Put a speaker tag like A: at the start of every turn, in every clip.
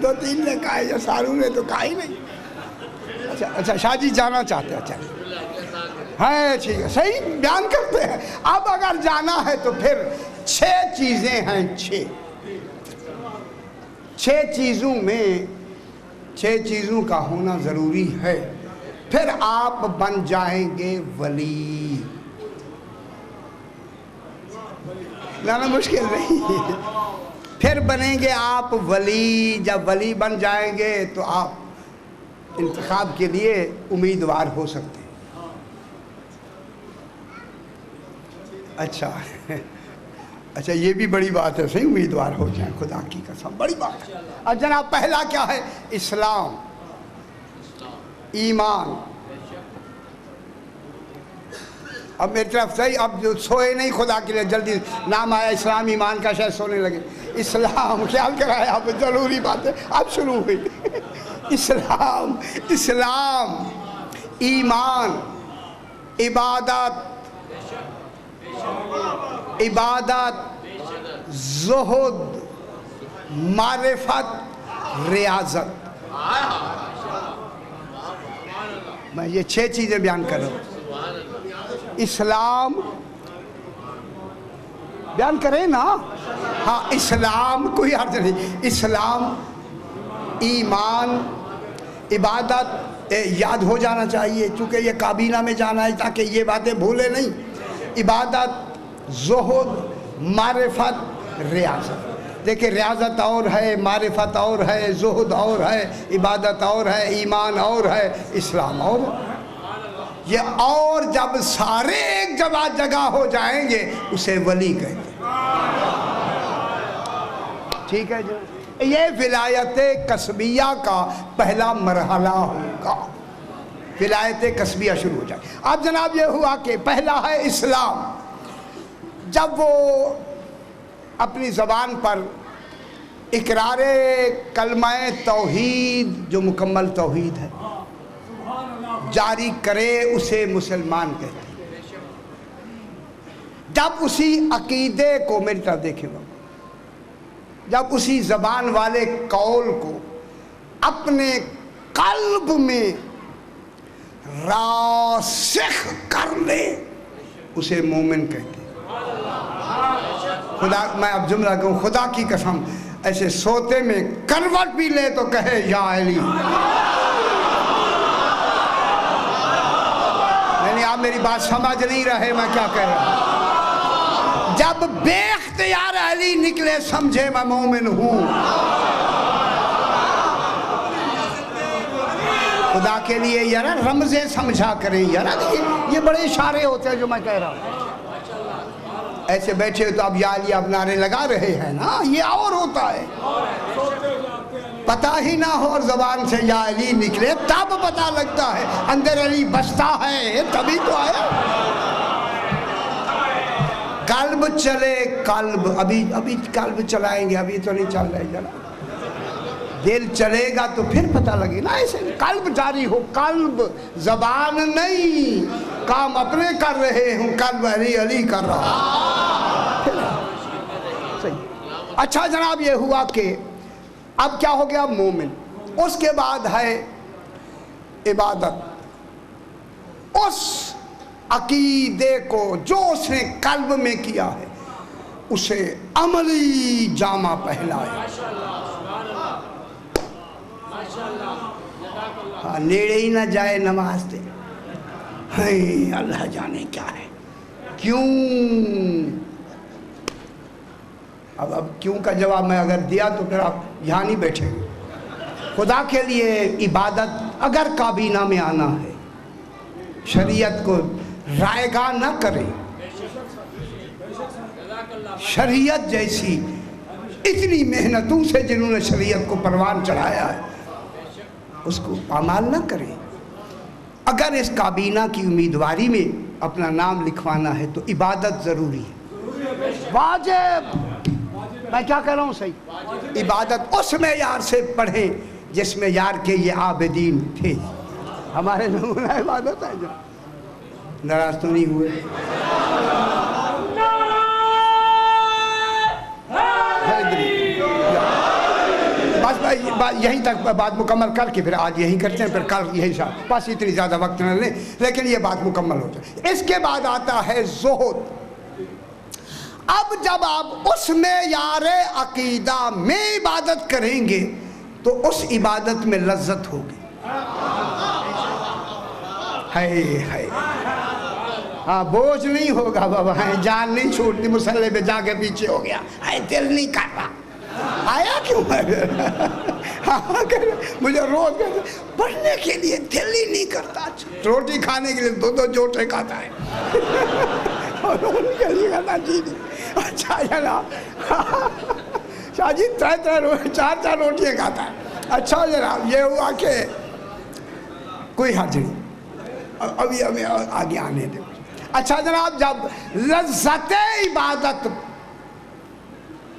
A: دو تین نے کہا یا ساروں نے تو کہا ہی نہیں. اچھا شاہ جی جانا چاہتے ہیں؟ چلیں ہے ٹھیک ہے صحیح بیان کرتے ہیں. اب اگر جانا ہے تو پھر 6 چیزیں ہیں. 6 چیزوں میں 6 چیزوں کا ہونا ضروری ہے. پھر آپ بن جائیں گے ولی. لانا مشکل نہیں. پھر بنیں گے آپ ولی. جب ولی بن جائیں گے تو آپ انتخاب کے لیے امیدوار ہو سکتے ہیں. اچھا یہ بھی بڑی بات ہے صحیح امیدوار ہو جائیں. خدا کی قسم بڑی بات ہے. اور جناب پہلا کیا ہے؟ اسلام ایمان. اب میری طرف صحیح اب جو سوئے نہیں خدا کے لیے جلدی نام آیا اسلام ایمان کا شاید سونے لگے. اسلام خیال کرائے اب ضروری بات ہے. اب شروع ہوئی. اسلام ایمان عبادت زہد معرفت ریاضت. میں یہ 6 چیزیں بیان کر رہا ہوں. اسلام بیان کریں نا. ہاں اسلام کوئی حرج نہیں. اسلام ایمان عبادت یاد ہو جانا چاہیے چونکہ یہ کابینہ میں جانا ہے تاکہ یہ باتیں بھولے نہیں. عبادت زہد معرفت ریاضت. دیکھیں ریاضت اور ہے معرفت اور ہے زہد اور ہے عبادت اور ہے ایمان اور ہے اسلام اور ہے. یہ اور جب سارے ایک جگہ ہو جائیں گے اسے ولی کہتے ہیں. ٹھیک ہے جو یہ ولایت قصبیہ کا پہلا مرحلہ ہوگا. ولایت قصبیہ شروع ہو جائے. اب جناب یہ ہوا کہ پہلا ہے اسلام. جب وہ اپنی زبان پر اقرار کلمہ توحید جو مکمل توحید ہے جاری کرے اسے مسلمان کہتے ہیں. جب اسی عقیدے کو میری طرف دیکھیں گا جب اسی زبان والے قول کو اپنے قلب میں راسخ کر لے اسے مومن کہتے ہیں. خدا میں اب جملہ کہوں خدا کی قسم ایسے سوتے میں کروٹ بھی لے تو کہے یا علی. نہیں آپ میری بات سمجھ نہیں رہے میں کیا کہہ رہا ہوں. جب بے اختیار علی نکلے سمجھے میں مومن ہوں. خدا کے لیے یار رمزیں سمجھا کریں یار. یہ بڑے اشارے ہوتے ہیں جو میں کہہ رہا ہوں. ایسے بیٹھے تو اب یا علی اب نعرے لگا رہے ہیں نا. یہ اور ہوتا ہے پتہ ہی نہ ہو اور زبان سے یا علی نکلے تب پتہ لگتا ہے اندر علی بستا ہے تبھی تو آیا. قلب چلے قلب ابھی قلب چلائیں گے ابھی تو نہیں چل رہے جنا. دل چلے گا تو پھر پتہ لگے نا. ایسے قلب جاری ہو قلب زبان نہیں. کام اپنے کر رہے ہوں قلب علی علی کر رہا. صحیح. اچھا جناب یہ ہوا کہ اب کیا ہو گیا مومن. اس کے بعد ہے عبادت. اس عقیدے کو جو اس نے قلب میں کیا ہے اسے عملی جامہ پہنائے. ہاں نیڑے ہی نہ جائے نماز دے. اللہ جانے کیا ہے کیوں. اب کیوں کا جواب میں اگر دیا تو پھر آپ یہاں نہیں بیٹھیں گے. خدا کے لیے عبادت اگر کابینہ میں آنا ہے شریعت کو رائے گاہ نہ کرے. شریعت جیسی اتنی محنتوں سے جنہوں نے شریعت کو پروان چڑھایا ہے اس کو پامال نہ کرے. اگر اس کابینہ کی امیدواری میں اپنا نام لکھوانا ہے تو عبادت ضروری ہے واجب. میں کیا کہہ رہا ہوں صحیح. عبادت اس معیار سے پڑھیں جس معیار کے یہ عابدین تھے. ہمارے نمونہ عبادت ہے جو ناراض تو نہیں ہوئے. بس یہیں تک بات مکمل کر کے پھر آج یہیں کرتے ہیں، پھر کل یہی شاید بس اتنی زیادہ وقت نہ لیں، لیکن یہ بات مکمل ہو جائے۔ اس کے بعد آتا ہے زہد۔ اب جب آپ اس معیار عقیدہ میں عبادت کریں گے تو اس عبادت میں لذت ہوگی۔ ہے ہاں، بوجھ نہیں ہوگا بابا، جان نہیں چھوٹتی، مسلح پہ جا کے پیچھے ہو گیا، دل نہیں کر رہا، آیا کیوں ہے؟ مجھے روز کہتے پڑھنے کے لیے دل ہی نہیں کرتا، روٹی کھانے کے لیے دو جوٹے کھاتا ہے، اچھا جناب، شاہ جی چار روٹیاں کھاتا ہے، اچھا جناب، یہ ہوا کہ کوئی حرج نہیں، ابھی ہمیں آگے آنے دیں۔ اچھا جناب، جب لذت عبادت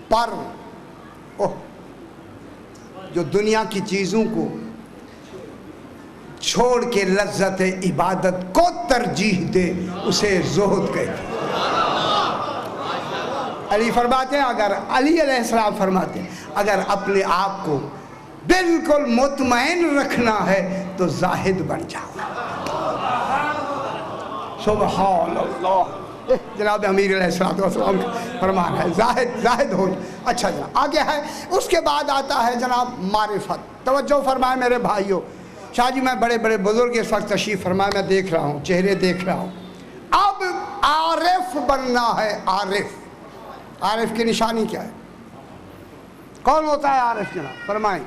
A: پر جو دنیا کی چیزوں کو چھوڑ کے لذت عبادت کو ترجیح دے، اسے زہد کہتے ہیں۔ علی فرماتے ہیں، اگر علی علیہ السلام فرماتے ہیں اگر اپنے آپ کو بالکل مطمئن رکھنا ہے تو زاہد بن جاؤ۔ سبحان اللہ، جناب امیر علیہ السلام کا فرمان ہے، زاہد ہو۔ اچھا جناب، آگے ہے، اس کے بعد آتا ہے جناب معرفت۔ توجہ فرمائے میرے بھائیوں، شاہ جی میں بڑے بڑے بزرگ اس وقت تشریف فرمائے، میں دیکھ رہا ہوں، چہرے دیکھ رہا ہوں۔ اب عارف بننا ہے، عارف کی نشانی کیا ہے؟ کون ہوتا ہے عارف جناب؟ فرمائیں۔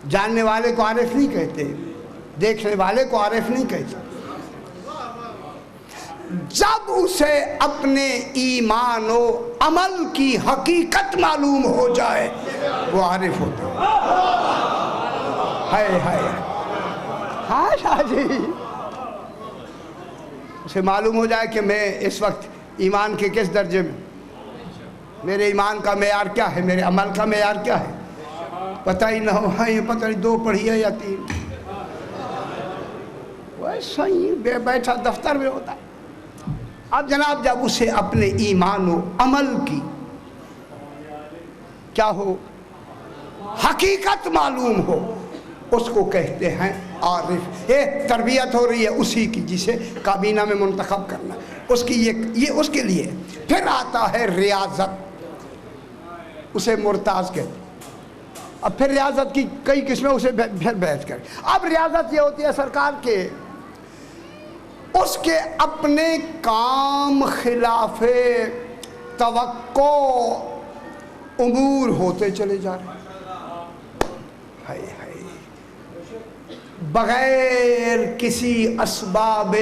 A: جاننے والے کو عارف نہیں کہتے، دیکھنے والے کو عارف نہیں کہتے۔ جب اسے اپنے ایمان و عمل کی حقیقت معلوم ہو جائے وہ عارف ہوتا ہے۔ ہاں شاہ جی، اسے معلوم ہو جائے کہ میں اس وقت ایمان کے کس درجے میں، میرے ایمان کا معیار کیا ہے، میرے عمل کا معیار کیا ہے، پتہ ہی نہ ہو، یہ پتہ نہیں 2 پڑھی ہے یا 3، ویسا ہی بیٹھا دفتر میں ہوتا ہے۔ اب جناب جب اسے اپنے ایمان و عمل کی کیا ہو، حقیقت معلوم ہو، اس کو کہتے ہیں عارف۔ یہ تربیت ہو رہی ہے اسی کی جسے کابینہ میں منتخب کرنا، اس کی یہ اس کے لیے۔ پھر آتا ہے ریاضت، اسے مرتاز کہتے ہیں۔ اب پھر ریاضت کی کئی قسمیں، اسے پھر بحث کریں۔ اب ریاضت یہ ہوتی ہے سرکار کے اس کے اپنے کام خلاف توقع امور ہوتے چلے جا رہے ہیں، بغیر کسی اسباب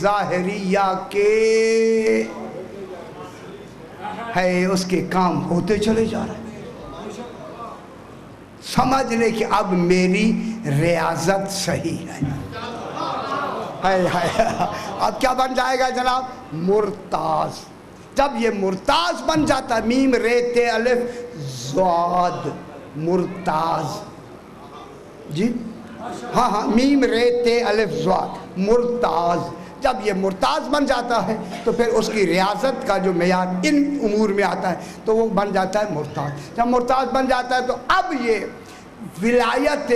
A: ظاہریہ کے ہے، اس کے کام ہوتے چلے جا رہے ہیں۔ سمجھ لے کہ اب میری ریاضت صحیح ہے۔ اب کیا بن جائے گا جناب؟ مرتاز۔ جب یہ مرتاز بن جاتا ہے، میم رے تے الف زواد، مرتاز، جی ہاں، میم رے تے الف زواد، مرتاز۔ جب یہ مرتاز بن جاتا ہے تو پھر اس کی ریاضت کا جو معیار ان امور میں آتا ہے تو وہ بن جاتا ہے مرتاز۔ جب مرتاز بن جاتا ہے تو اب یہ ولایت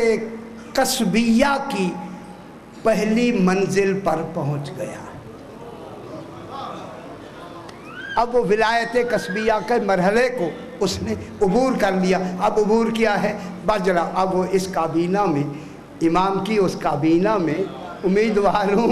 A: قصبیہ کی پہلی منزل پر پہنچ گیا۔ اب وہ ولایت قصبیہ کے مرحلے کو اس نے عبور کر لیا۔ اب عبور کیا ہے؟ بس جناب اب وہ اس کابینہ میں، امام کی اس کابینہ میں امیدواروں